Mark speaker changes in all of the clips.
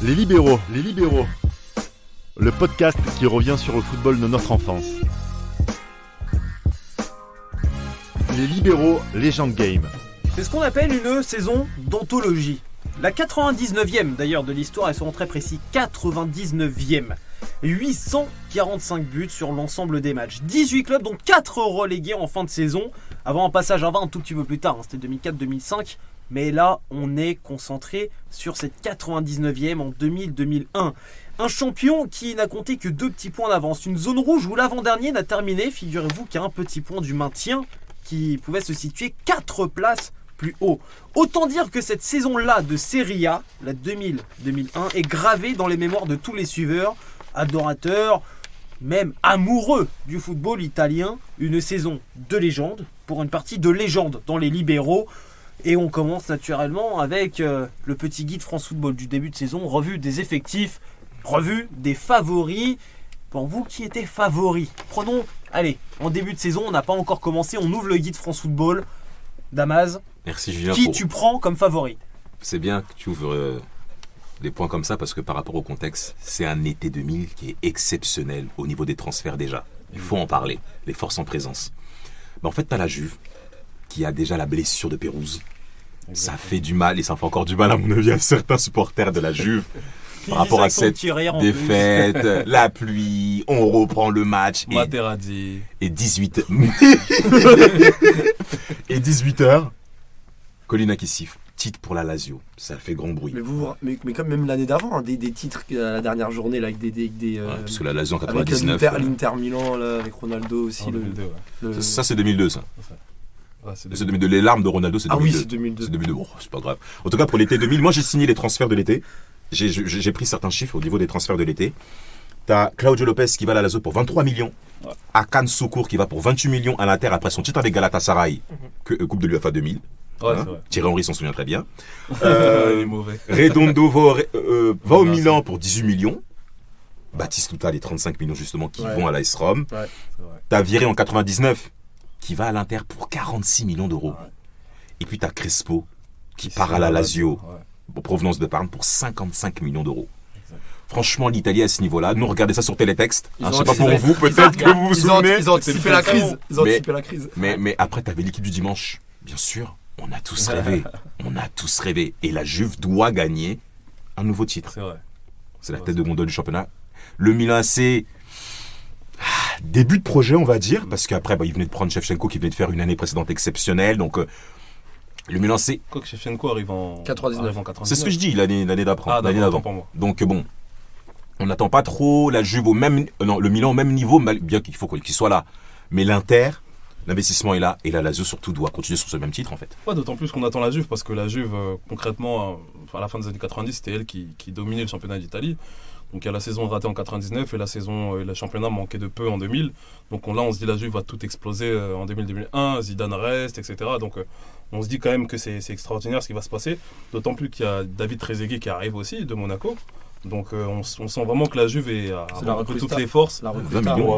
Speaker 1: Les libéraux, le podcast qui revient sur le football de notre enfance. Les libéraux, Legend Game.
Speaker 2: C'est ce qu'on appelle une saison d'anthologie. La 99e d'ailleurs de l'histoire, et seront très précis, 99e. 845 buts sur l'ensemble des matchs. 18 clubs, dont 4 relégués en fin de saison, avant un passage à 20 un tout petit peu plus tard, c'était 2004-2005. Mais là, on est concentré sur cette 99e en 2000-2001. Un champion qui n'a compté que 2 petits points d'avance. Une zone rouge où l'avant-dernier n'a terminé, figurez-vous, qu'à un petit point du maintien qui pouvait se situer 4 places plus haut. Autant dire que cette saison-là de Serie A, la 2000-2001, est gravée dans les mémoires de tous les suiveurs, adorateurs, même amoureux du football italien. Une saison de légende, pour une partie de légende dans les libéraux. Et on commence naturellement avec le petit guide France Football du début de saison, revue des effectifs, revue des favoris. Pour vous, qui était favori? Prenons, allez, en début de saison, on n'a pas encore commencé, on ouvre le guide France Football. Damas,
Speaker 3: merci Julien.
Speaker 2: Qui tu prends comme favori?
Speaker 3: C'est bien que tu ouvres des points comme ça parce que par rapport au contexte, c'est un été 2000 qui est exceptionnel au niveau des transferts déjà. Il faut en parler, les forces en présence. Mais en fait, tu as la Juve qui a déjà la blessure de Pérouse. Ça fait du mal et ça fait encore du mal à mon avis à certains supporters de la Juve par rapport à cette défaite, la pluie, on reprend le match et 18 et 18h, Colina qui siffle, titre pour la Lazio, ça fait grand bruit.
Speaker 4: Mais comme même l'année d'avant, hein, des titres à la dernière journée là, avec des
Speaker 3: parce que la Lazio en 99
Speaker 4: avec l'Inter Milan là, avec Ronaldo aussi.
Speaker 3: 2002, ça c'est 2002 ça. Ouais, c'est 2002. Les larmes de Ronaldo, c'est 2002.
Speaker 4: Ah oui, c'est 2002.
Speaker 3: C'est 2002. Oh, c'est pas grave. En tout cas, pour l'été 2000, moi j'ai signé les transferts de l'été. J'ai pris certains chiffres au niveau des transferts de l'été. T'as Claudio Lopez qui va à la Lazio pour 23 millions. Ouais. Akan Soukour qui va pour 28 millions à l'Inter après son titre avec Galatasaray, Coupe de l'UEFA 2000. Ouais, hein, Thierry Henry s'en souvient très bien.
Speaker 5: Il est mauvais.
Speaker 3: Redondo va au Milan pour 18 millions. Batistuta, les 35 millions justement qui vont à l'AS Rome. Ouais, t'as viré en 99 qui va à l'Inter pour 46 millions d'euros. Ouais. Et puis tu as Crespo qui part à la Lazio, provenance de Parme, pour 55 millions d'euros. Exact. Franchement, l'Italie à ce niveau-là, nous regardez ça sur Télétexte. Je sais pas pour vous, peut-être que vous vous souvenez.
Speaker 4: Ils ont anticipé la crise.
Speaker 3: Mais après, tu avais l'équipe du dimanche. Bien sûr, on a tous rêvé. Et la Juve doit gagner un nouveau titre. C'est la tête de gondole du championnat. Le Milan AC... début de projet, on va dire, parce qu'après, il venait de prendre Shevchenko qui venait de faire une année précédente exceptionnelle. Donc, le Milan C.
Speaker 5: Quoi que Shevchenko arrive en 99.
Speaker 3: C'est ce que je dis, l'année d'avant.
Speaker 5: L'année d'avant.
Speaker 3: Donc, bon, on n'attend pas trop la Juve au même. Non, le Milan au même niveau, bien qu'il faut qu'il soit là. Mais l'Inter, l'investissement est là. Et la Lazio, surtout, doit continuer sur ce même titre, en fait.
Speaker 5: Ouais, d'autant plus qu'on attend la Juve, parce que la Juve, concrètement, à la fin des années 90, c'était elle qui dominait le championnat d'Italie. Donc il y a la saison ratée en 99 et le championnat manquait de peu en 2000. Donc là on se dit la Juve va tout exploser en 2000-2001, Zidane reste, etc. Donc on se dit quand même que c'est extraordinaire ce qui va se passer. D'autant plus qu'il y a David Trezeguet qui arrive aussi de Monaco. Donc on sent vraiment que la Juve a toutes les forces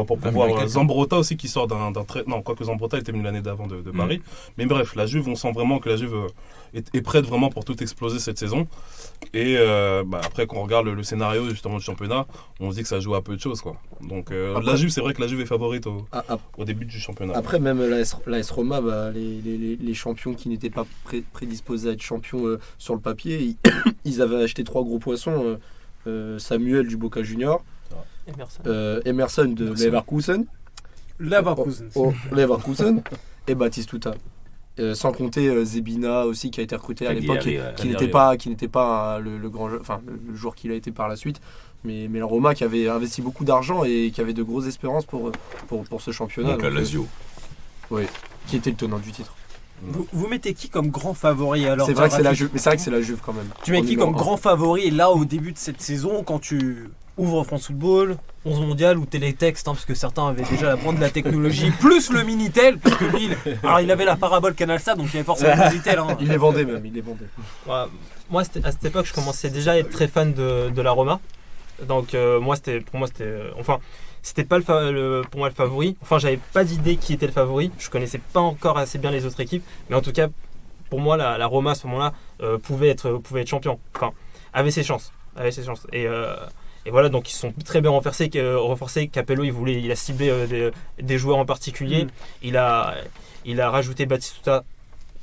Speaker 5: pour pouvoir... Zambrotta aussi qui sort d'un très... Non, quoique Zambrotta était venu l'année d'avant de Paris. Mais bref, la Juve, on sent vraiment que la Juve est prête vraiment pour tout exploser cette saison. Et après, quand on regarde le scénario justement du championnat, on se dit que ça joue à peu de choses, quoi. Donc après, la Juve, c'est vrai que la Juve est favorite au début du championnat.
Speaker 4: Après, même l'AS Roma, les champions qui n'étaient pas prédisposés à être champions sur le papier, ils avaient acheté 3 gros poissons. Samuel du Boca Junior, Emerson de Leverkusen et Batistuta. Sans compter Zebina aussi qui a été recruté à l'époque, qui n'était pas le grand, enfin le joueur qu'il a été par la suite, mais la Roma qui avait investi beaucoup d'argent et qui avait de grosses espérances pour ce championnat.
Speaker 3: Donc la Lazio.
Speaker 4: Oui, qui était le tenant du titre.
Speaker 2: Vous mettez qui comme grand favori alors?
Speaker 4: C'est vrai que c'est la Juve, mais c'est vrai que c'est la Juve quand même.
Speaker 2: Tu mets qui comme grand favori là au début de cette saison quand tu ouvres France Football, 11 mondial ou télétexte, parce que certains avaient déjà la pointe de la technologie, plus le Minitel, parce que lui, alors il avait la parabole Canalsat, donc il avait forcément le Minitel. Hein.
Speaker 4: Il les vendait même,
Speaker 6: Ouais, moi à cette époque je commençais déjà à être très fan de la Roma. Donc c'était pas pour moi le favori. Enfin, j'avais pas d'idée qui était le favori. Je connaissais pas encore assez bien les autres équipes, mais en tout cas, pour moi, la Roma à ce moment-là pouvait être champion. Enfin, avait ses chances. avec ses chances. Et voilà, donc ils sont très bien renforcés. Capello, il a ciblé des joueurs en particulier. Il a rajouté Batistuta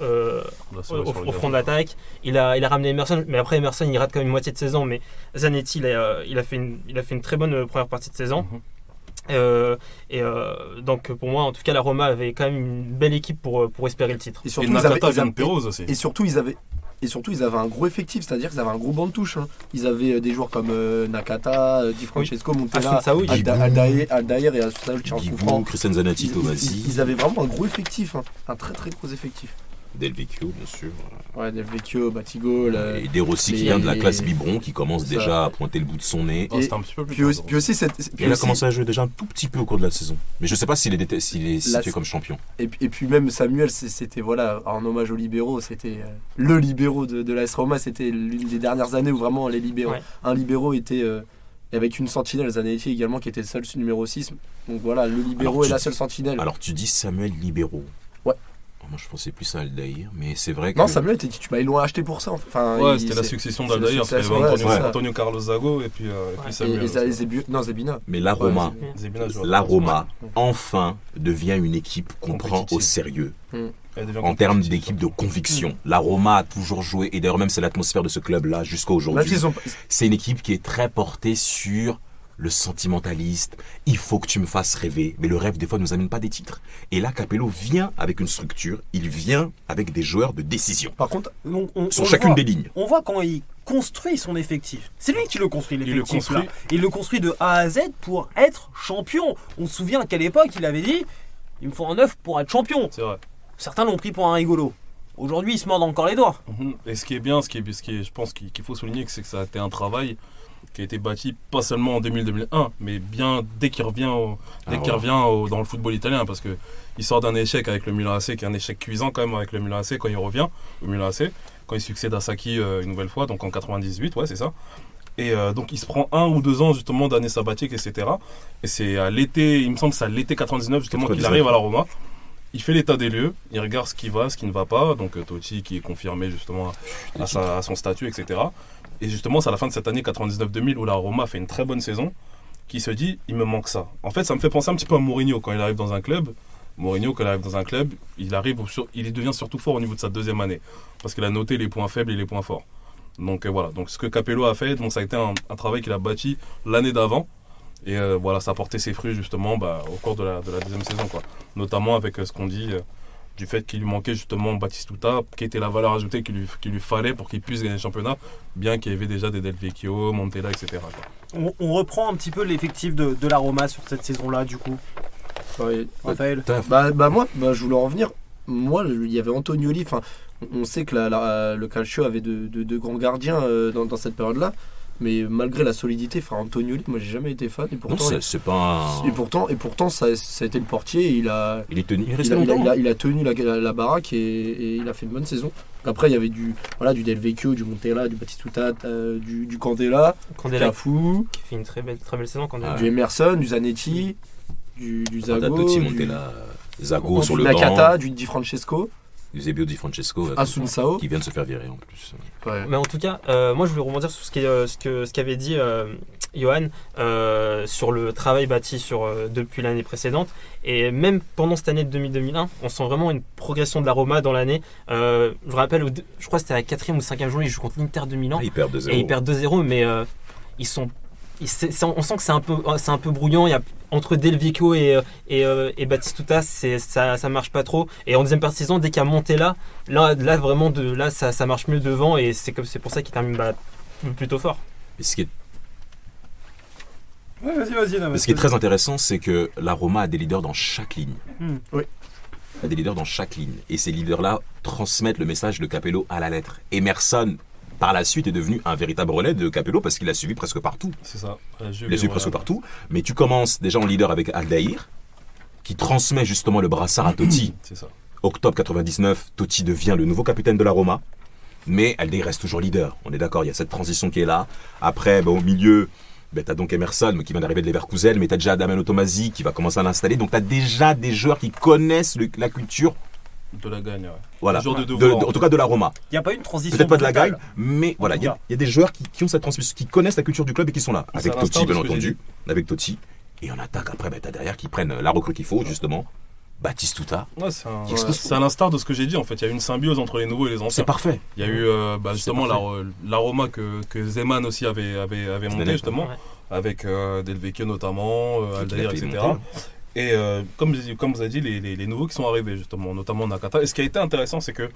Speaker 6: au front d'attaque. Il a ramené Emerson, mais après Emerson il rate quand même une moitié de saison. Mais Zanetti il a fait une très bonne première partie de saison. Donc pour moi en tout cas la Roma avait quand même une belle équipe pour espérer le titre.
Speaker 4: Et surtout, ils avaient un gros effectif, c'est-à-dire qu'ils avaient un gros banc de touche. Ils avaient des joueurs comme Nakata, Di Francesco, Montella, Aldair et Assunção
Speaker 3: Guigou, Christian Zanetti, Tomasi.
Speaker 4: Ils avaient vraiment un gros effectif, un très très gros effectif.
Speaker 3: Del Vecchio, bien sûr.
Speaker 4: Ouais, Del Vecchio, Batigo.
Speaker 3: Et De Rossi qui vient de la classe biberon, qui commence déjà à pointer le bout de son nez.
Speaker 5: C'était un petit peu plus
Speaker 4: puis aussi,
Speaker 3: il a commencé à jouer déjà un tout petit peu au cours de la saison. Mais je sais pas s'il est situé comme champion.
Speaker 4: Et puis même Samuel, c'était en hommage aux libéraux, c'était le libéraux de l'AS Roma, c'était l'une des dernières années où vraiment les libéraux, un libéraux était avec une sentinelle, Zanetti également qui était le seul numéro 6. Donc voilà, le libéraux est la seule sentinelle.
Speaker 3: Alors tu dis Samuel libéraux.
Speaker 4: Ouais.
Speaker 3: Moi je pensais plus à Aldair, mais c'est vrai que...
Speaker 4: Non, Samuel était titulaire, ils l'ont acheté pour ça.
Speaker 5: C'était la succession d'Aldair, parce qu'il y avait Antonio Carlos Zago et puis Samuel.
Speaker 4: Zebina.
Speaker 3: Mais la Roma, enfin, devient une équipe qu'on prend au sérieux. En termes d'équipe de conviction. La Roma a toujours joué, et d'ailleurs même c'est l'atmosphère de ce club-là jusqu'à aujourd'hui. C'est une équipe qui est très portée sur le sentimentaliste, il faut que tu me fasses rêver. Mais le rêve, des fois, ne nous amène pas des titres. Et là, Capello vient avec une structure, il vient avec des joueurs de décision.
Speaker 2: Par contre,
Speaker 3: sur chacune des lignes.
Speaker 2: On voit quand il construit son effectif. C'est lui qui le construit, l'effectif. Il le construit de A à Z pour être champion. On se souvient qu'à l'époque, il avait dit il me faut un 9 pour être champion.
Speaker 5: C'est vrai.
Speaker 2: Certains l'ont pris pour un rigolo. Aujourd'hui, ils se mordent encore les doigts.
Speaker 5: Et ce qui est bien, je pense qu'il faut souligner, c'est que ça a été un travail qui a été bâti pas seulement en 2000-2001, mais bien dès qu'il revient, dans le football italien, parce que il sort d'un échec avec le Milan AC, qui est un échec cuisant quand même avec le Milan AC quand il revient au Milan AC, quand il succède à Sacchi une nouvelle fois, donc en 98, ouais c'est ça. Et donc il se prend 1 ou 2 ans justement d'années sabbatiques, etc. Et c'est à l'été, il me semble que c'est à l'été 99 justement qu'il arrive à la Roma. Il fait l'état des lieux, il regarde ce qui va, ce qui ne va pas, donc Totti qui est confirmé justement à son statut, etc. Et justement, c'est à la fin de cette année 99-2000 où la Roma fait une très bonne saison, qui se dit, il me manque ça. En fait, ça me fait penser un petit peu à Mourinho quand il arrive dans un club. Mourinho, quand il arrive dans un club, il devient surtout fort au niveau de sa deuxième année, parce qu'il a noté les points faibles et les points forts. Donc voilà, donc ce que Capello a fait, ça a été un travail qu'il a bâti l'année d'avant. Et voilà, ça a porté ses fruits justement au cours de la deuxième saison, quoi. Notamment avec ce qu'on dit du fait qu'il lui manquait justement Batistuta, qui était la valeur ajoutée qu'il lui fallait pour qu'il puisse gagner le championnat, bien qu'il y avait déjà des Del Vecchio, Montella, etc. quoi.
Speaker 2: On reprend un petit peu l'effectif de la Roma sur cette saison-là, du coup.
Speaker 4: Ouais,
Speaker 2: Raphaël.
Speaker 4: Moi, je voulais en revenir. Moi, il y avait Antonioli. On sait que le Calcio avait de grands gardiens dans cette période-là. Mais malgré la solidité, Antonioli, moi j'ai jamais été fan. Et pourtant,
Speaker 3: non, c'est pas un...
Speaker 4: et pourtant ça a été le portier. Il a tenu la baraque et il a fait une bonne saison. Après, il y avait du Del Vecchio, du Montella, du Batistuta, du Candela, Cafu,
Speaker 6: qui fait une très belle saison.
Speaker 4: Du Emerson, du Zanetti, du Zago,
Speaker 3: Totti, Montella, Zago sur le
Speaker 4: Nakata,
Speaker 3: banc,
Speaker 4: du Di Francesco.
Speaker 3: Eusebio Di Francesco,
Speaker 4: Assunção,
Speaker 3: qui vient de se faire virer en plus.
Speaker 4: Ouais.
Speaker 6: Mais en tout cas, moi je voulais rebondir sur ce qu'avait dit Johan sur le travail bâti depuis l'année précédente. Et même pendant cette année de 2000-2001, on sent vraiment une progression de la Roma dans l'année. Je me rappelle, je crois que c'était à la 4e ou 5e journée, ils jouent contre l'Inter de Milan.
Speaker 3: Ils perdent 2-0.
Speaker 6: Et ils perdent 2-0, mais on sent que c'est un peu brouillon. Il y a, entre Del Vecchio et Batistuta, ça marche pas trop. Et en deuxième partie de saison, dès qu'il y a Montella, là vraiment ça marche mieux devant, et c'est pour ça qu'il termine plutôt fort.
Speaker 3: Et ce qui est
Speaker 2: Ouais, vas-y.
Speaker 3: Ce qui est très intéressant, c'est que la Roma a des leaders dans chaque ligne.
Speaker 4: Oui.
Speaker 3: A des leaders dans chaque ligne. Et ces leaders-là transmettent le message de Capello à la lettre. Emerson, par la suite, est devenu un véritable relais de Capello parce qu'il l'a suivi presque partout.
Speaker 5: C'est ça.
Speaker 3: Il l'a suivi presque partout. Mais tu commences déjà en leader avec Aldair, qui transmet justement le brassard à Totti.
Speaker 5: C'est ça.
Speaker 3: Octobre 99, Totti devient le nouveau capitaine de la Roma. Mais Aldair reste toujours leader. On est d'accord, il y a cette transition qui est là. Après, au milieu... t'as donc Emerson qui vient d'arriver de Leverkusen, mais t'as déjà Damiano Tomasi qui va commencer à l'installer. Donc t'as déjà des joueurs qui connaissent la culture
Speaker 5: De la gagne, ouais.
Speaker 3: Voilà.
Speaker 5: Un joueur de
Speaker 3: De-
Speaker 5: devoir,
Speaker 3: en tout cas de la Roma.
Speaker 2: Il n'y a pas eu une transition.
Speaker 3: Peut-être pas de la
Speaker 2: brutale.
Speaker 3: gagne, mais voilà, il y a des joueurs qui ont cette transmission, qui connaissent la culture du club et qui sont là.
Speaker 5: C'est
Speaker 3: Avec
Speaker 5: à l'instar
Speaker 3: Totti,
Speaker 5: de
Speaker 3: bien
Speaker 5: ce que j'ai
Speaker 3: entendu.
Speaker 5: dit.
Speaker 3: Avec Totti. Et on attaque après, t'as derrière qui prennent la recrue qu'il faut, justement. Batistuta.
Speaker 5: Ouais, c'est à l'instar de ce que j'ai dit en fait. Il y a eu une symbiose entre les nouveaux et les anciens.
Speaker 3: C'est parfait.
Speaker 5: Il y a eu justement la Roma que Zeman aussi avait monté justement,
Speaker 6: Ouais.
Speaker 5: avec Del Vecchio notamment, Aldair,
Speaker 3: Qui l'a fait
Speaker 5: etc.
Speaker 3: monter.
Speaker 5: Et comme vous avez dit, les nouveaux qui sont arrivés justement, notamment Nakata. Et ce qui a été intéressant, c'est que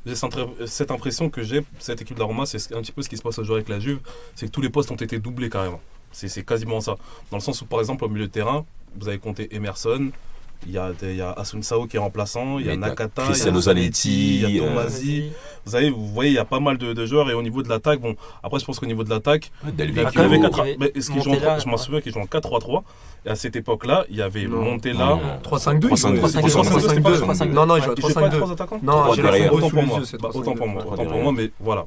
Speaker 5: j'ai cette impression que j'ai, cette équipe de la Roma, c'est un petit peu ce qui se passe aujourd'hui avec la Juve, c'est que tous les postes ont été doublés carrément. C'est quasiment ça. Dans le sens où par exemple au milieu de terrain, vous avez compté Emerson, il y a Asun Sao qui est remplaçant, il y a
Speaker 3: Mais t'as
Speaker 5: Nakata,
Speaker 3: Cristiano
Speaker 5: il y a Zanetti,
Speaker 3: Zanetti,
Speaker 5: il y a Tomasi. Vous voyez, il y a pas mal de joueurs et au niveau de l'attaque, bon, après je pense qu'au niveau de l'attaque,
Speaker 3: Del
Speaker 5: il y avait
Speaker 6: quand même
Speaker 3: Vecchio.
Speaker 6: quatre-
Speaker 5: mais est-ce qu'ils jouent
Speaker 6: Montella,
Speaker 5: je m'en souviens qu'ils jouent en 4-3-3 et à cette époque-là, il y avait
Speaker 4: Non.
Speaker 5: Montella.
Speaker 4: 3-5-2.
Speaker 3: 3-5-2.
Speaker 4: 3-5-2. Non, il joue à
Speaker 5: Il jouait pas
Speaker 4: 3-5-2.
Speaker 5: 3 attaquants.
Speaker 4: Non,
Speaker 3: Trois
Speaker 4: j'ai
Speaker 3: derrière.
Speaker 4: la
Speaker 5: Autant
Speaker 4: sous
Speaker 5: pour
Speaker 4: les
Speaker 5: moi,
Speaker 4: yeux, c'est
Speaker 5: Bah, autant pour moi,
Speaker 4: 3-5-2.
Speaker 5: autant pour moi, mais voilà,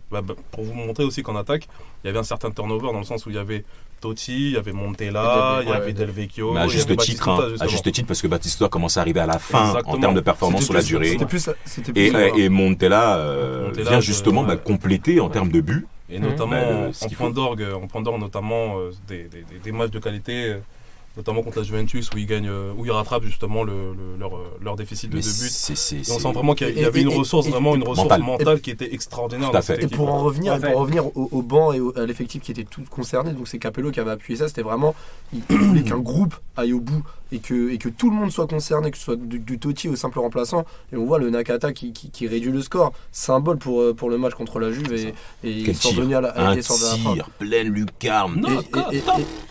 Speaker 5: pour vous montrer aussi qu'en attaque, il y avait un certain turnover dans le sens où il y avait Totti, il y avait Montella, il y avait Del Vecchio,
Speaker 3: Mais à
Speaker 5: il y
Speaker 3: juste
Speaker 5: avait
Speaker 3: titre,
Speaker 5: Batistuta,
Speaker 3: à
Speaker 5: justement.
Speaker 3: juste titre, parce que Batistuta commence à arriver à la fin
Speaker 5: Exactement.
Speaker 3: en termes de performance sur la durée.
Speaker 4: C'était plus.
Speaker 3: Et Montella
Speaker 5: Montella,
Speaker 3: vient justement
Speaker 5: ouais.
Speaker 3: compléter en termes de but.
Speaker 5: Et notamment
Speaker 3: ce
Speaker 5: en
Speaker 3: qu'il
Speaker 5: point
Speaker 3: faut.
Speaker 5: d'orgue, notamment des matchs de qualité, notamment contre la Juventus où ils gagnent, où ils rattrapent justement leur déficit de
Speaker 3: Mais
Speaker 5: 2 buts.
Speaker 3: c'est
Speaker 5: Et on sent vraiment qu'il y
Speaker 4: Et-
Speaker 5: avait une
Speaker 4: et-
Speaker 5: ressource,
Speaker 4: et-
Speaker 5: vraiment une ressource
Speaker 3: mentale.
Speaker 5: mentale qui était extraordinaire
Speaker 3: Tout à
Speaker 5: dans cette
Speaker 3: fait.
Speaker 4: Et
Speaker 5: équipe.
Speaker 4: pour en revenir,
Speaker 2: Ouais.
Speaker 4: au banc et à l'effectif qui était tout concerné, donc c'est Capello qui avait appuyé ça, c'était vraiment, il voulait qu'un groupe aille au bout et que tout le monde soit concerné, que ce soit du Totti au simple remplaçant. Et on voit le Nakata qui réduit le score, symbole pour le match contre la Juve et ils
Speaker 3: Quel
Speaker 4: sont
Speaker 3: tir.
Speaker 4: revenus à
Speaker 3: Un
Speaker 4: la fin.
Speaker 3: tir, pleine lucarne.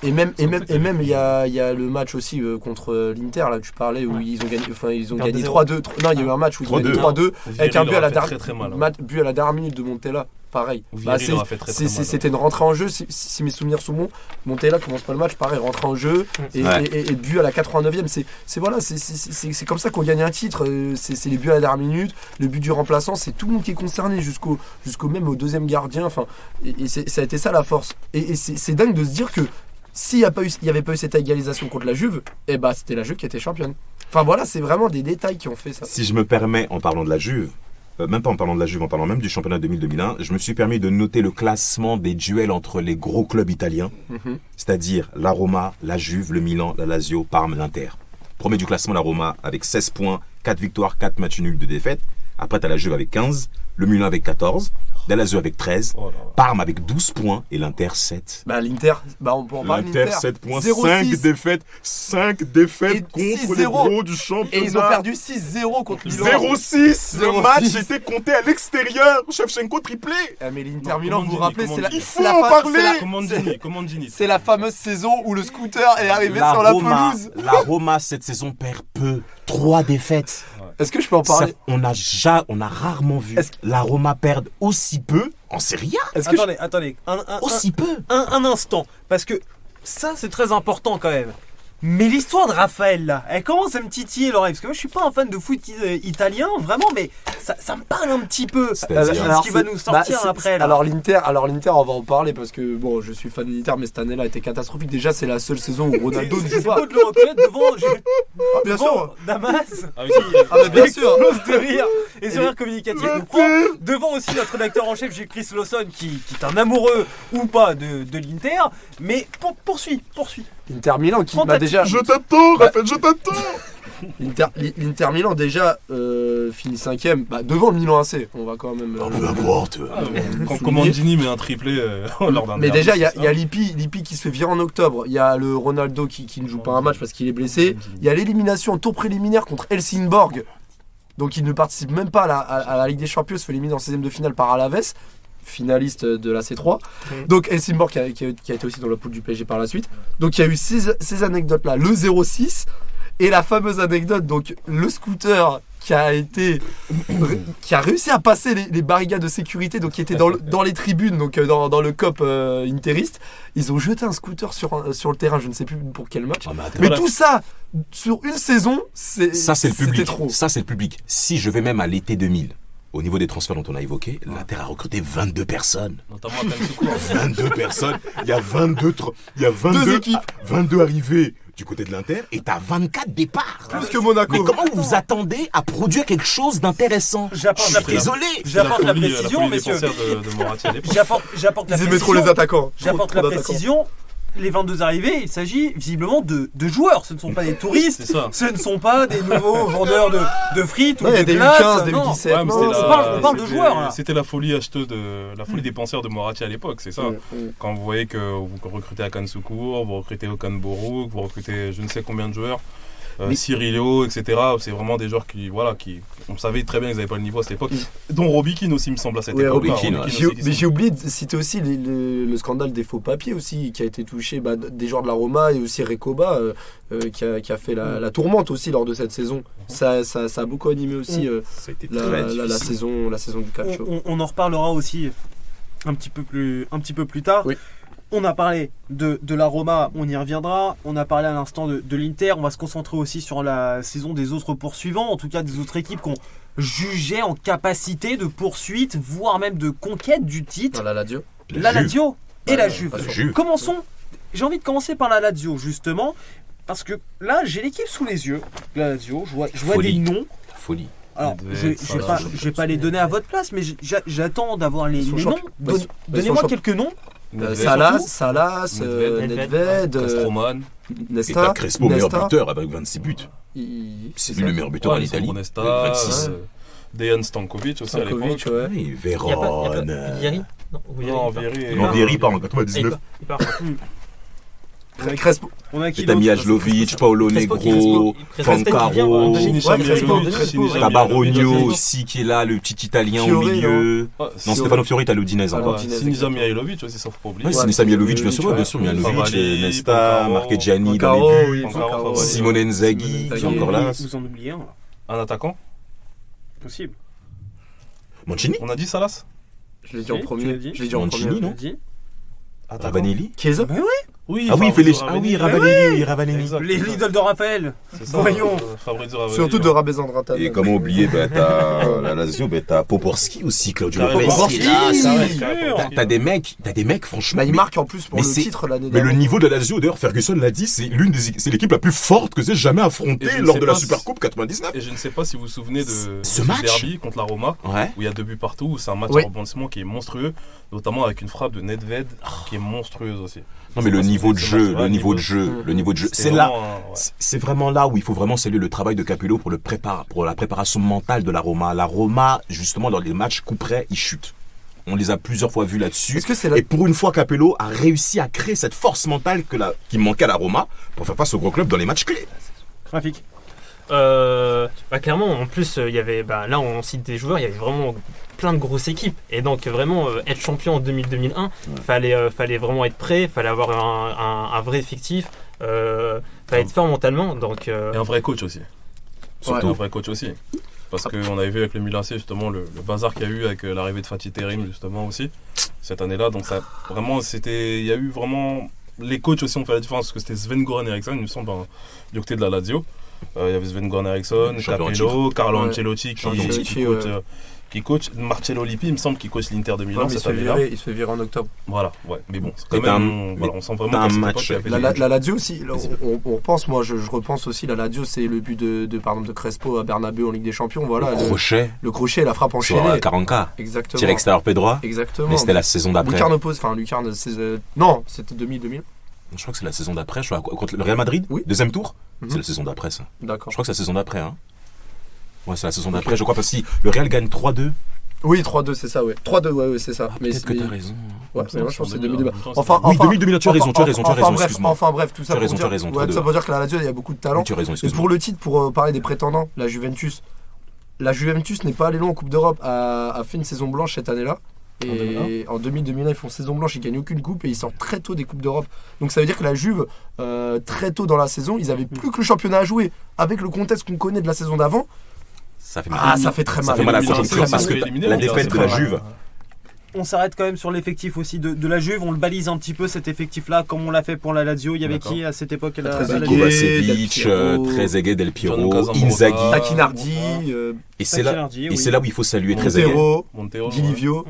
Speaker 4: Et même il y a le match aussi contre l'Inter là tu parlais où ils ont gagné 3-2. Non, il y a eu un match où ils ont gagné 3-2 avec un but à la dernière
Speaker 5: très mal.
Speaker 4: but à la dernière minute de Montella. Pareil.
Speaker 5: Vieri leur a fait très, très mal.
Speaker 4: C'était une rentrée en jeu. Si mes souvenirs sont bons, Montella commence pas le match, pareil, rentrée en jeu et but à la 89e. C'est comme ça qu'on gagne un titre. C'est les buts à la dernière minute, le but du remplaçant, c'est tout le monde qui est concerné jusqu'au même au deuxième gardien. Enfin, ça a été ça la force. Et c'est dingue de se dire que s'il n'y avait pas eu cette égalisation contre la Juve, c'était la Juve qui était championne. Enfin voilà, c'est vraiment des détails qui ont fait ça.
Speaker 3: Si je me permets, en parlant de la Juve, même pas en parlant de la Juve, en parlant même du championnat 2000-2001, je me suis permis de noter le classement des duels entre les gros clubs italiens, c'est-à-dire la Roma, la Juve, le Milan, la Lazio, Parme, l'Inter. Premier du classement, la Roma avec 16 points, 4 victoires, 4 matchs nuls, 2 défaites. Après, tu as la Juve avec 15, le Milan avec 14, la Lazio avec 13,
Speaker 5: Oh là là.
Speaker 3: Parme avec 12 points et l'Inter 7.
Speaker 4: L'Inter, on peut en parler.
Speaker 3: L'Inter 7 points,
Speaker 4: 0-6.
Speaker 3: 5 défaites
Speaker 4: Et
Speaker 3: contre
Speaker 4: 6-0.
Speaker 3: les gros du championnat.
Speaker 4: Et ils ont perdu 6-0 contre Milan.
Speaker 3: 0-6. Le
Speaker 4: 0-6.
Speaker 3: match était compté à l'extérieur. Shevchenko triplé.
Speaker 4: Mais l'Inter
Speaker 5: Non,
Speaker 4: Milan, vous vous rappelez, c'est la,
Speaker 3: Il faut
Speaker 4: c'est la
Speaker 3: en
Speaker 4: fa-
Speaker 3: parler.
Speaker 4: c'est la-
Speaker 5: Commandini.
Speaker 4: c'est la fameuse saison où le scooter est arrivé sur la pelouse.
Speaker 3: La Roma cette saison perd peu. 3 défaites.
Speaker 4: Est-ce que je peux en parler
Speaker 3: On a rarement vu
Speaker 4: Est-ce-
Speaker 3: la Roma perdre aussi peu en Serie A.
Speaker 4: Est-ce que je-
Speaker 2: Attendez,
Speaker 3: Aussi peu.
Speaker 2: un instant, parce que ça c'est très important quand même. Mais l'histoire de Raphaël là, elle commence à me titiller l'oreille, parce que moi je suis pas un fan de foot italien, vraiment, mais ça me parle un petit peu.
Speaker 3: C'est-à-dire
Speaker 2: Ce qui va nous sortir après là.
Speaker 4: Alors l'Inter, on va en parler parce que bon, je suis fan de l'Inter, mais cette année-là a été catastrophique. Déjà, c'est la seule saison où Ronaldo ne joue
Speaker 2: C'est
Speaker 4: pas.
Speaker 2: beau de le reconnaître devant,
Speaker 4: Bien
Speaker 2: devant
Speaker 4: sûr.
Speaker 2: Damas.
Speaker 5: Avec
Speaker 4: Ah mais bien sûr.
Speaker 2: Explose de rire et ce rire communicatif comprend. Devant aussi notre rédacteur en chef Gilles Chris Lawson qui est un amoureux ou pas de l'Inter, mais poursuis.
Speaker 4: Inter Milan qui
Speaker 2: Prends
Speaker 4: m'a
Speaker 2: ta-
Speaker 4: déjà.
Speaker 3: Je t'attends, Raphaël, je t'attends.
Speaker 4: L'Inter Milan déjà finit 5ème, devant le Milan AC. On va quand même.
Speaker 3: Peu importe.
Speaker 5: Quand Commandini met un triplé lors d'un
Speaker 4: Mais
Speaker 5: derby,
Speaker 4: déjà, il y a
Speaker 5: c'est
Speaker 4: Lippi qui se vire en octobre. Il y a le Ronaldo qui ne joue pas un match parce qu'il est blessé. Il y a l'élimination en tour préliminaire contre Helsingborg. Donc il ne participe même pas à la Ligue des Champions. Il se fait éliminer en 16e de finale par Alaves, finaliste de la C3. Donc Helsingborg qui a été aussi dans la poule du PSG par la suite. Donc il y a eu ces anecdotes là. Le 0-6 et la fameuse anecdote, donc le scooter qui a réussi à passer les barricades de sécurité, donc qui était dans les tribunes, donc dans le COP interiste. Ils ont jeté un scooter sur le terrain, je ne sais plus pour quel match. Mais tout ça sur une saison,
Speaker 3: Ça, c'est le
Speaker 4: c'était
Speaker 3: public.
Speaker 4: trop.
Speaker 3: Ça, c'est le public. Si je vais même à l'été 2000, au niveau des transferts dont on a évoqué, l'Inter a recruté 22 personnes.
Speaker 5: notamment à Kalsoukou.
Speaker 3: 22 personnes. Il y a 22
Speaker 4: Deux équipes.
Speaker 3: 22 arrivées du côté de l'Inter et t'as 24 départs.
Speaker 4: Plus que Monaco.
Speaker 3: Mais comment vous vous attendez à produire quelque chose d'intéressant?
Speaker 2: J'apporte
Speaker 3: Je
Speaker 2: la
Speaker 3: suis désolé.
Speaker 2: J'apporte la
Speaker 5: folie
Speaker 2: précision, messieurs.
Speaker 5: défensière de Moratti à l'époque.
Speaker 2: J'apporte la
Speaker 4: Ils aimaient trop les
Speaker 2: précision.
Speaker 4: attaquants.
Speaker 2: J'apporte la précision. Les 22 arrivés, il s'agit visiblement de joueurs. Ce ne sont pas des touristes.
Speaker 5: C'est ça.
Speaker 2: Ce ne sont pas des nouveaux vendeurs de frites
Speaker 4: Non,
Speaker 2: ou
Speaker 4: il y a
Speaker 2: de
Speaker 4: des
Speaker 2: glaces.
Speaker 4: U15, des
Speaker 2: non.
Speaker 4: U17.
Speaker 5: Ouais, mais
Speaker 4: non,
Speaker 5: c'était
Speaker 2: on parle de
Speaker 5: c'était-
Speaker 2: joueurs, là.
Speaker 5: C'était la folie acheteuse la folie dépensière de Moratti à l'époque, c'est ça. Quand vous voyez que vous recrutez Akan Soukour, vous recrutez Okan Borouk, vous recrutez je ne sais combien de joueurs, Cyrilio, etc. C'est vraiment des joueurs qui, on savait très bien qu'ils n'avaient pas le niveau à cette époque, dont Robikin aussi, me semble, à cette
Speaker 4: Ouais,
Speaker 5: époque.
Speaker 3: Robikin, ouais.
Speaker 4: Mais j'ai oublié de citer aussi le scandale des faux papiers aussi, qui a été touché des joueurs de la Roma et aussi Recoba, qui a fait la tourmente aussi lors de cette saison. Ça a beaucoup animé aussi
Speaker 3: Ça a été très difficile.
Speaker 4: la saison du calcio.
Speaker 2: On en reparlera aussi un petit peu plus tard.
Speaker 4: Oui.
Speaker 2: On a parlé de la Roma, on y reviendra. On a parlé à l'instant de l'Inter. On va se concentrer aussi sur la saison des autres poursuivants, en tout cas des autres équipes qu'on jugeait en capacité de poursuite, voire même de conquête du titre.
Speaker 4: La Lazio.
Speaker 2: La Lazio et la Juve.
Speaker 3: La Juve.
Speaker 2: Commençons. J'ai envie de commencer par la Lazio justement, parce que là j'ai l'équipe sous les yeux. La Lazio, je vois
Speaker 3: Folie.
Speaker 2: des noms.
Speaker 3: Folie.
Speaker 2: Alors,
Speaker 5: Nedved,
Speaker 2: je vais pas les donner à votre place, mais j'attends d'avoir les
Speaker 4: Ils sont
Speaker 2: noms.
Speaker 4: champions. Bah, ils sont
Speaker 2: Donnez-moi
Speaker 4: champions.
Speaker 2: quelques noms.
Speaker 4: Salas,
Speaker 5: Nedved.
Speaker 4: Nedved,
Speaker 5: Castroman,
Speaker 3: Et
Speaker 4: Nesta.
Speaker 3: t'as Crespo, meilleur
Speaker 4: Nesta.
Speaker 3: buteur avec 26 buts. C'est lui le meilleur buteur en Italie.
Speaker 5: Alessandro Nesta,
Speaker 3: 26.
Speaker 5: Dejan Stankovic aussi à l'époque.
Speaker 4: Stankovic, ouais.
Speaker 3: Oui,
Speaker 6: Il y a pas
Speaker 3: Vérone.
Speaker 6: Vieri. Non,
Speaker 5: Non, Vieri.
Speaker 3: Non, Vieri part en
Speaker 6: Il
Speaker 3: 99.
Speaker 6: part.
Speaker 4: Crespo.
Speaker 2: On a qui
Speaker 3: Et t'as
Speaker 2: d'autre
Speaker 3: Mijlovic, Paolo Negro, Pancaro,
Speaker 5: Sinisa
Speaker 4: Ouais, Crespo,
Speaker 5: Mihailovic,
Speaker 4: Crespo,
Speaker 5: Sinisa
Speaker 3: Tabarogno
Speaker 5: Mihailovic.
Speaker 3: aussi qui est là, le petit italien au
Speaker 4: Fiore,
Speaker 3: milieu.
Speaker 5: Ah,
Speaker 3: Non, Stefano Fiori, t'as l'Udinese
Speaker 4: Ah,
Speaker 3: encore.
Speaker 4: l'Udinese.
Speaker 5: Sinisa Mihailovic aussi, ça faut pas oublier.
Speaker 3: Ouais,
Speaker 4: Ouais,
Speaker 3: Sinisa Mihailovic, bien sûr,
Speaker 4: ouais.
Speaker 3: bien sûr. Mihailovic,
Speaker 5: Favali,
Speaker 3: Nesta,
Speaker 5: Pancaro,
Speaker 3: Marchegiani dans
Speaker 4: Pancaro,
Speaker 3: les buts.
Speaker 4: oui,
Speaker 5: Pancaro,
Speaker 4: Pancaro,
Speaker 5: Favali.
Speaker 3: Simone Inzaghi, qui est encore là.
Speaker 2: Vous en oubliez un, là.
Speaker 5: Un attaquant.
Speaker 2: Possible.
Speaker 3: Mancini,
Speaker 5: On a dit Salas.
Speaker 4: Je l'ai dit en
Speaker 2: Tu l'as
Speaker 4: premier.
Speaker 2: dit
Speaker 4: Je l'ai dit en
Speaker 3: Mancini,
Speaker 4: premier.
Speaker 3: non
Speaker 2: Dit.
Speaker 3: Ravanelli.
Speaker 4: Chiesa.
Speaker 5: Oui,
Speaker 3: Ah oui,
Speaker 5: Fabrizio
Speaker 3: Ravanelli, Ravanelli.
Speaker 5: Exact.
Speaker 2: L'idole de Raphaël.
Speaker 5: C'est ça,
Speaker 2: Voyons.
Speaker 5: Fabrizio Ravanelli.
Speaker 4: Surtout de Rabezandrata.
Speaker 3: Et comment oublier, t'as la Lazio, t'as Poporski aussi, Claudio
Speaker 5: Carré-
Speaker 3: Poporski.
Speaker 4: Poporski.
Speaker 5: Ça reste
Speaker 4: Oui.
Speaker 5: carré-
Speaker 3: T'as des mecs, franchement.
Speaker 4: Bah, il
Speaker 3: mais-
Speaker 4: marque en plus pour
Speaker 3: mais
Speaker 4: le
Speaker 3: c'est-
Speaker 4: titre l'année
Speaker 3: Mais le
Speaker 4: dernière.
Speaker 3: niveau de la Lazio, d'ailleurs, Ferguson l'a dit, c'est l'équipe la plus forte que j'ai jamais
Speaker 5: Et
Speaker 3: affrontée
Speaker 5: je ne
Speaker 3: lors
Speaker 5: sais
Speaker 3: de la
Speaker 5: pas
Speaker 3: Supercoupe 99.
Speaker 5: Et je ne sais pas si vous vous souvenez de
Speaker 3: Ce match
Speaker 5: derby contre la Roma,
Speaker 3: Ouais.
Speaker 5: où il y a 2 buts partout, où c'est un match
Speaker 4: Oui.
Speaker 5: à rebondissement qui est monstrueux, notamment avec une frappe de Nedved qui est monstrueuse aussi.
Speaker 3: Non, mais le niveau de jeu,
Speaker 5: Ouais,
Speaker 3: le niveau de jeu, c'est là. C'est vraiment là où il faut vraiment saluer le travail de Capello pour la préparation mentale de la Roma. La Roma, justement, dans les matchs coup près, ils chutent. On les a plusieurs fois vus là-dessus.
Speaker 4: Est-ce que c'est la...
Speaker 3: Et pour une fois, Capello a réussi à créer cette force mentale qui manquait à la Roma pour faire face au gros club dans les matchs clés.
Speaker 2: Graphique.
Speaker 6: Clairement, en plus, il y avait, là on cite des joueurs, il y avait vraiment plein de grosses équipes. Et donc vraiment, être champion en 2000-2001, fallait vraiment être prêt, fallait avoir un vrai effectif, fallait être fort mentalement. Donc,
Speaker 5: Et un vrai coach aussi.
Speaker 4: Ouais.
Speaker 5: Un vrai coach aussi. Parce qu'on avait vu avec le Milan AC justement le bazar qu'il y a eu avec l'arrivée de Fatih Terim justement aussi cette année-là. Donc ça vraiment il y a eu vraiment les coachs aussi ont fait la différence parce que c'était Sven-Goran Eriksson, il me semble, du côté de la Lazio. Il y avait Sven-Goran Eriksson,
Speaker 3: Champion en
Speaker 5: Capello, Carlo
Speaker 4: Ouais.
Speaker 5: Ancelotti
Speaker 4: Champion en titre, ouais.
Speaker 5: qui coach Marcello Lippi, il me semble, qui coach l'Inter de Milan
Speaker 4: Ouais, mais
Speaker 5: cette année-là.
Speaker 4: il se fait virer en octobre.
Speaker 5: Voilà, ouais, mais bon, c'est
Speaker 3: Mais
Speaker 5: quand
Speaker 3: t'as
Speaker 5: même,
Speaker 3: un-
Speaker 5: on sent vraiment
Speaker 3: t'as un
Speaker 5: qu'à cette
Speaker 3: match-
Speaker 5: époque, il y avait des-
Speaker 4: La Lazio aussi, là,
Speaker 3: Vas-y.
Speaker 4: on repense, moi je repense aussi, la Lazio c'est le but par exemple de Crespo à Bernabeu en Ligue des Champions, voilà,
Speaker 3: Crochet
Speaker 4: le crochet, la frappe
Speaker 3: sur
Speaker 4: enchaînée.
Speaker 3: Caranca.
Speaker 4: Exactement.
Speaker 3: Tir extérieur pied droit.
Speaker 4: Exactement.
Speaker 3: Mais c'était la saison d'après.
Speaker 4: Lucarne, non, c'était 2000.
Speaker 3: Je crois que c'est la saison d'après. Je crois contre le Real Madrid.
Speaker 4: Oui.
Speaker 3: Deuxième tour.
Speaker 4: Mhm.
Speaker 3: C'est la saison d'après ça.
Speaker 4: D'accord.
Speaker 3: Je crois que c'est la saison d'après. Hein. Ouais, c'est la saison d'après. Je crois parce que si le Real gagne 3-2.
Speaker 4: Oui, 3-2, c'est ça, ouais. 3-2, ouais, c'est ça.
Speaker 3: Peut-être que t'as raison.
Speaker 4: Ouais, mais moi je pense que c'est
Speaker 5: 2000.
Speaker 4: 2000.
Speaker 5: Oui,
Speaker 4: Enfin,
Speaker 3: Oui, 2000, tu as raison,
Speaker 4: bref,
Speaker 3: excuse-moi.
Speaker 4: enfin bref, tout ça
Speaker 3: Tu as raison,
Speaker 4: pour dire,
Speaker 3: tu as raison,
Speaker 4: ouais, tout ça
Speaker 3: 3-2.
Speaker 4: pour dire que la Lazio, il y a beaucoup de talent.
Speaker 3: Tu as raison,
Speaker 4: Et
Speaker 3: excuse-moi.
Speaker 4: pour le titre, pour parler des prétendants, la Juventus n'est pas allée loin en Coupe d'Europe, a fait une saison blanche cette année-là. Et en 2000-2001, ils font saison blanche, ils gagnent aucune coupe et ils sortent très tôt des Coupes d'Europe. Donc ça veut dire que la Juve, très tôt dans la saison, ils avaient plus que le championnat à jouer. Avec le contexte qu'on connaît de la saison d'avant,
Speaker 3: Ça fait mal.
Speaker 4: ça fait très
Speaker 3: Ça
Speaker 4: mal.
Speaker 3: fait mal à la
Speaker 5: Milan,
Speaker 3: conjoncture
Speaker 5: c'est
Speaker 3: parce que
Speaker 5: éliminé,
Speaker 3: la
Speaker 5: on dirait,
Speaker 3: défaite
Speaker 5: c'est
Speaker 3: de la
Speaker 5: pas mal.
Speaker 3: Juve.
Speaker 2: On s'arrête quand même sur l'effectif aussi de la Juve. On le balise un petit peu cet effectif-là, comme on l'a fait pour la Lazio. Il y avait
Speaker 5: D'accord.
Speaker 2: qui à cette époque à la
Speaker 4: Trezeguet,
Speaker 2: Lazio
Speaker 3: Kovacevic,
Speaker 4: Del Piero,
Speaker 3: Trezeguet, Del Piero,
Speaker 5: Gianluca Zamora.
Speaker 3: Inzaghi.
Speaker 4: Taquinardi,
Speaker 3: Et c'est là,
Speaker 2: Taquinardi,
Speaker 3: et c'est là où il faut saluer Trezeguet.
Speaker 4: Montero,
Speaker 5: Montero,
Speaker 4: Di Livio.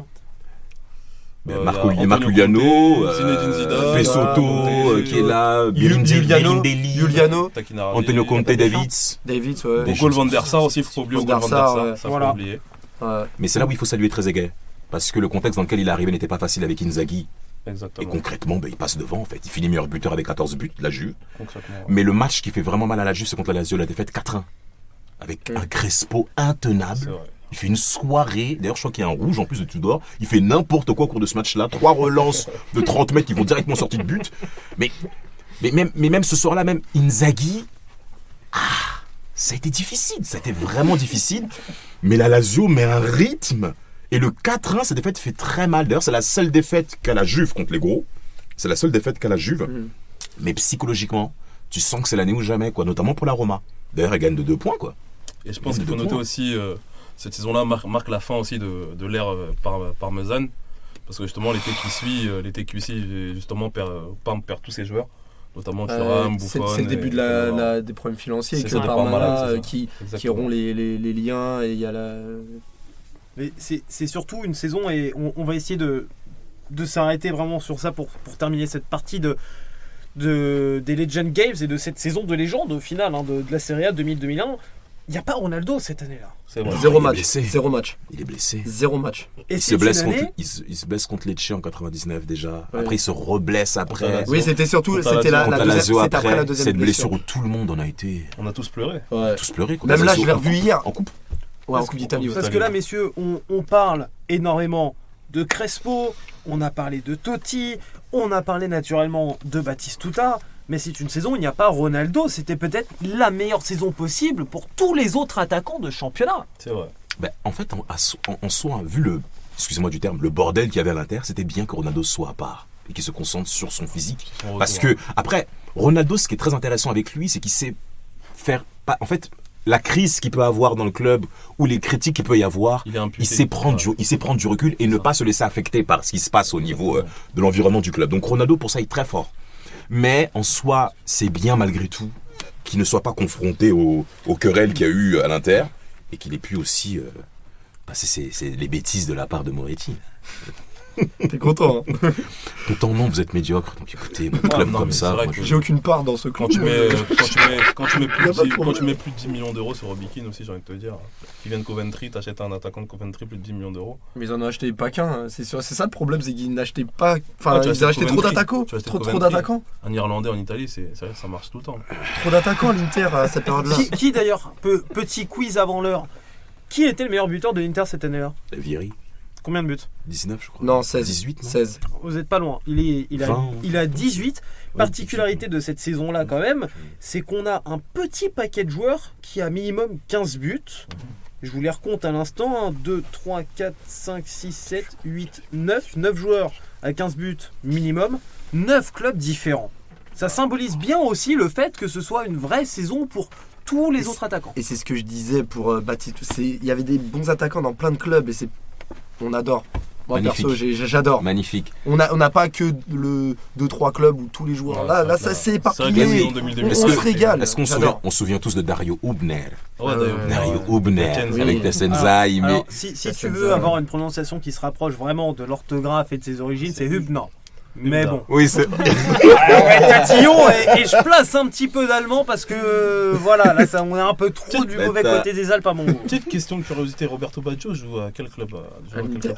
Speaker 3: Marco
Speaker 5: il y a
Speaker 3: Marco
Speaker 5: Antonio
Speaker 3: Giuliano,
Speaker 5: Conte, Zinedine Zidane,
Speaker 3: Juve Soto qui est là, Birindelli,
Speaker 4: Giuliano,
Speaker 3: Antonio Conte, Davids.
Speaker 4: ouais.
Speaker 5: Gol Van der Sar aussi, il faut oublier Gol Van der Sar, ça faut
Speaker 2: Voilà.
Speaker 5: oublier.
Speaker 4: Ouais.
Speaker 3: Mais c'est là où il faut saluer Trezeguet. Parce que le contexte dans lequel il est arrivé n'était pas facile avec Inzaghi. Et
Speaker 5: Exactement.
Speaker 3: concrètement, il passe devant en fait. Il finit meilleur buteur avec 14 buts, la Juve.
Speaker 5: Concrètement, ouais.
Speaker 3: Mais le match qui fait vraiment mal à la Juve, c'est contre la Lazio, la défaite 4-1. Avec un Crespo
Speaker 5: C'est
Speaker 3: intenable.
Speaker 5: vrai.
Speaker 3: Il fait une soirée. D'ailleurs, je crois qu'il y a un rouge en plus de Tudor. Il fait n'importe quoi au cours de ce match-là. 3 relances de 30 mètres qui vont directement sortir de but. Mais même ce soir-là, même Inzaghi, ça a été difficile. Ça a été vraiment difficile. Mais la Lazio met un rythme. Et le 4-1, cette défaite fait très mal. D'ailleurs, c'est la seule défaite qu'a la Juve contre les gros. C'est la seule défaite qu'a la Juve. Mais psychologiquement, tu sens que c'est l'année ou jamais, quoi. Notamment pour la Roma. D'ailleurs, elle gagne de 2 points, quoi.
Speaker 5: Et je pense qu'il faut noter aussi, cette saison-là marque la fin aussi de l'ère parmesane. Parce que justement, l'été qui suit, justement, Parme perd tous ses joueurs. Notamment Thuram,
Speaker 4: C'est
Speaker 5: Buffon.
Speaker 4: le début des problèmes financiers
Speaker 5: C'est
Speaker 4: que
Speaker 5: ça,
Speaker 4: Parma
Speaker 5: c'est ça.
Speaker 4: qui
Speaker 5: Exactement.
Speaker 4: auront les liens et il y a la.
Speaker 2: Mais c'est surtout une saison et on va essayer de s'arrêter vraiment sur ça pour terminer cette partie des Legend Games et de cette saison de légende au final de la Serie A 2000-2001. Il n'y a pas Ronaldo cette année-là.
Speaker 5: C'est vrai.
Speaker 4: Zéro
Speaker 3: il est
Speaker 4: match.
Speaker 3: blessé.
Speaker 4: Zéro match.
Speaker 3: Il est blessé.
Speaker 4: Zéro match.
Speaker 2: Et
Speaker 3: Il se blesse contre Lecce en 99 déjà.
Speaker 4: Ouais.
Speaker 3: Après, il se reblesse après.
Speaker 5: Lazio.
Speaker 4: Oui, c'était surtout
Speaker 5: Contre la
Speaker 4: c'était la
Speaker 3: Contre la
Speaker 4: deuxième,
Speaker 3: Lazio
Speaker 4: c'était après la
Speaker 3: après.
Speaker 4: deuxième
Speaker 3: Cette blessure où tout le monde en a été
Speaker 5: On a tous pleuré.
Speaker 4: Ouais.
Speaker 3: tous pleurés. quoi.
Speaker 4: Même là,
Speaker 3: Lazio
Speaker 4: je l'ai
Speaker 3: en
Speaker 4: revu
Speaker 3: coupe.
Speaker 4: hier.
Speaker 3: En coupe.
Speaker 4: Ouais, en Coupe d'Italie. Ouais.
Speaker 2: Parce que là, messieurs, on parle énormément de Crespo, on a parlé de Totti, on a parlé naturellement de Batistuta, mais c'est une saison où il n'y a pas Ronaldo. C'était peut-être la meilleure saison possible pour tous les autres attaquants de championnat.
Speaker 5: C'est vrai.
Speaker 3: Ben, en fait, en soi, vu excusez-moi du terme, le bordel qu'il y avait à l'Inter, c'était bien que Ronaldo soit à part et qu'il se concentre sur son physique. Parce que, après, Ronaldo, ce qui est très intéressant avec lui, c'est qu'il sait faire. En fait, la crise qu'il peut avoir dans le club ou les critiques qu'il peut y avoir, il sait prendre du recul et ne pas se laisser affecter par ce qui se passe au niveau de l'environnement du club. Donc Ronaldo, pour ça, il est très fort. Mais en soi, c'est bien malgré tout qu'il ne soit pas confronté aux querelles qu'il y a eu à l'Inter et qu'il ait pu aussi passer les bêtises de la part de Moretti.
Speaker 4: T'es content, hein.
Speaker 3: Pourtant, non, vous êtes médiocre. Donc écoutez, mon club
Speaker 5: non,
Speaker 3: comme
Speaker 5: mais
Speaker 3: ça.
Speaker 5: c'est vrai
Speaker 3: moi,
Speaker 5: que
Speaker 4: J'ai aucune part dans ce
Speaker 5: Quand
Speaker 4: club.
Speaker 5: tu mets plus
Speaker 4: Y a pas de
Speaker 5: de
Speaker 4: problème.
Speaker 5: 10 millions d'euros sur Robikin aussi, j'ai envie de te dire. Qui vient de Coventry, t'achètes un attaquant de Coventry plus de 10 millions d'euros.
Speaker 4: Mais ils en ont acheté pas qu'un, hein. C'est sûr, c'est ça le problème, c'est qu'ils n'achetaient pas. Enfin,
Speaker 5: Ah, tu as
Speaker 4: ils ont acheté
Speaker 5: acheté
Speaker 4: trop
Speaker 5: Coventry.
Speaker 4: d'attaquants.
Speaker 5: Tu as acheté
Speaker 4: Trop
Speaker 5: Coventry.
Speaker 4: d'attaquants.
Speaker 5: Un Irlandais en Italie, c'est vrai que ça marche tout le temps.
Speaker 4: Trop d'attaquants, l'Inter, à cette période-là.
Speaker 2: Qui d'ailleurs, petit quiz avant l'heure, qui était le meilleur buteur de l'Inter cette année-là?
Speaker 3: Vieri,
Speaker 2: Combien de buts?
Speaker 3: 19, je crois.
Speaker 4: Non, 16.
Speaker 3: 18, non
Speaker 4: 16.
Speaker 2: Vous n'êtes pas loin. Il a 18. Particularité de cette saison-là quand même, c'est qu'on a un petit paquet de joueurs qui a minimum 15 buts. Je vous les recompte à l'instant. 1, 2, 3, 4, 5, 6, 7, 8, 9. 9 joueurs à 15 buts minimum. 9 clubs différents. Ça symbolise bien aussi le fait que ce soit une vraie saison pour tous les autres attaquants.
Speaker 4: Et c'est ce que je disais pour Baptiste. Il y avait des bons attaquants dans plein de clubs et on adore. Moi
Speaker 3: Magnifique.
Speaker 4: perso, j'adore.
Speaker 3: Magnifique.
Speaker 4: On n'a pas que le 2-3 clubs où tous les joueurs. Là, ça c'est éparpillé. On se régale.
Speaker 3: Est-ce qu'on
Speaker 4: J'adore.
Speaker 3: se souvient tous de Dario Hubner
Speaker 5: Ouais, d'ailleurs.
Speaker 3: Dario Hubner
Speaker 5: Mackenzie.
Speaker 3: avec la Senzai, mais
Speaker 2: Alors, si tu veux avoir une prononciation qui se rapproche vraiment de l'orthographe et de ses origines, c'est Hübner. Mais bon.
Speaker 3: oui, c'est
Speaker 2: Tatillon et je place un petit peu d'allemand parce que voilà, là on est un peu trop du mauvais côté des Alpes à mon goût.
Speaker 5: Petite question de curiosité, Roberto Baggio joue à quel club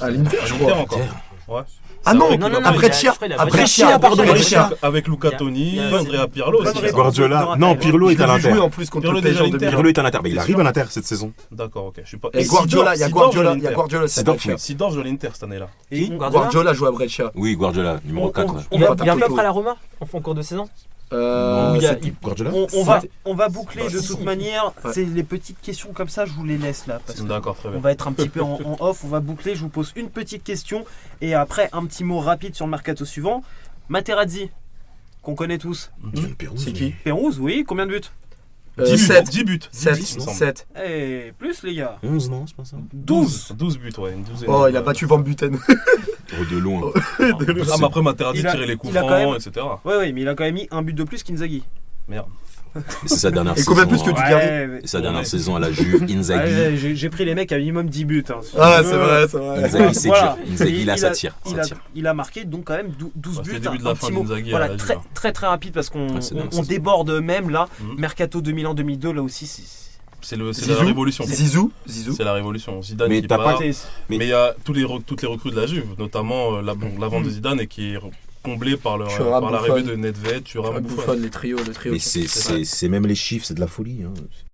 Speaker 4: À l'Inter, je crois.
Speaker 5: encore. Ouais.
Speaker 4: Ah non,
Speaker 6: Non, non, non,
Speaker 4: à
Speaker 6: mais
Speaker 4: Brescia.
Speaker 6: il a-
Speaker 4: À Brescia, pardon,
Speaker 2: Brescia.
Speaker 5: Avec Luca Toni,
Speaker 6: Il y a-
Speaker 5: Andrea Pirlo aussi.
Speaker 2: Bonne
Speaker 1: Guardiola. Non, Pirlo
Speaker 4: Je
Speaker 1: est à
Speaker 4: l'ai vu jouer
Speaker 1: l'Inter.
Speaker 4: en plus contre
Speaker 5: Pirlo
Speaker 4: le PSG
Speaker 5: déjà
Speaker 4: en
Speaker 5: à l'Inter.
Speaker 4: 2000.
Speaker 1: Pirlo est à l'Inter. Mais il arrive à l'Inter cette saison.
Speaker 5: D'accord, ok. Je suis pas.
Speaker 4: Et Guardiola, il y a Guardiola cette année.
Speaker 5: Sidor joue à l'Inter cette année-là.
Speaker 2: Et
Speaker 4: Guardiola joue à Brescia.
Speaker 3: Oui, Guardiola, numéro 4. ouais.
Speaker 6: Il va
Speaker 4: Taco.
Speaker 6: bien peu après la Roma en cours de saison.
Speaker 3: Non,
Speaker 6: il y a-
Speaker 3: c'est Guardiola
Speaker 2: on va boucler de toute manière.
Speaker 4: Ouais.
Speaker 2: C'est les petites questions comme ça, je vous les laisse là. Parce que
Speaker 5: D'accord, très
Speaker 2: on
Speaker 5: bien.
Speaker 2: va être un petit peu en off, on va boucler. Je vous pose une petite question et après un petit mot rapide sur le mercato suivant. Materazzi, qu'on connaît tous.
Speaker 4: C'est qui
Speaker 2: Pérouse, oui, combien de buts?
Speaker 5: 10 buts.
Speaker 4: 7.
Speaker 5: il me semble.
Speaker 4: 7.
Speaker 2: Eh, plus les gars.
Speaker 3: 11, non, c'est pas ça
Speaker 2: 12.
Speaker 5: 12 buts, ouais, une douzaine.
Speaker 4: Oh, il a battu Van Buten.
Speaker 3: De loin.
Speaker 5: Ah, mais après, Materazzi
Speaker 2: Il a-
Speaker 5: tirait les coups
Speaker 2: il a quand même-
Speaker 5: francs, etc.
Speaker 2: Ouais, mais il a quand même mis un but de plus qu'Inzaghi.
Speaker 5: Merde.
Speaker 3: C'est sa dernière
Speaker 4: Et
Speaker 3: saison.
Speaker 4: combien plus que du Gary
Speaker 2: mais-
Speaker 3: Et sa dernière saison à la Juve, Inzaghi.
Speaker 2: Ouais, j'ai pris les mecs à minimum 10 buts. Hein.
Speaker 4: Ah, c'est vrai, c'est vrai.
Speaker 3: Inzaghi, c'est
Speaker 2: Voilà.
Speaker 3: dur. Inzaghi, là,
Speaker 2: Il
Speaker 3: ça
Speaker 2: a-
Speaker 3: tire.
Speaker 2: Il
Speaker 3: ça
Speaker 2: a,
Speaker 3: tire.
Speaker 2: il a marqué donc quand même 12
Speaker 5: Bah, c'est
Speaker 2: buts.
Speaker 5: le début de
Speaker 2: un
Speaker 5: la fin
Speaker 2: petit mot.
Speaker 5: d'Inzaghi à
Speaker 2: Voilà,
Speaker 5: la Juve,
Speaker 2: très,
Speaker 5: hein.
Speaker 2: très très rapide parce qu'on
Speaker 3: Ouais, c'est bien,
Speaker 2: on
Speaker 3: ça.
Speaker 2: déborde même là.
Speaker 5: Mhm.
Speaker 2: Mercato 2001-2002 là aussi.
Speaker 5: C'est la
Speaker 4: Zizou.
Speaker 5: révolution.
Speaker 4: Zizou.
Speaker 5: C'est la révolution. Zidane
Speaker 3: Mais
Speaker 5: qui
Speaker 3: t'as
Speaker 5: part.
Speaker 3: pas-
Speaker 5: Mais il y a toutes les recrues de la Juve, notamment la vente de Zidane et qui est comblée par
Speaker 4: Thuram,
Speaker 5: l'arrivée
Speaker 4: Buffon.
Speaker 5: de Nedved, Thuram, Buffon.
Speaker 4: Buffon, le trio.
Speaker 3: Mais c'est même les chiffres, c'est de la folie. Hein.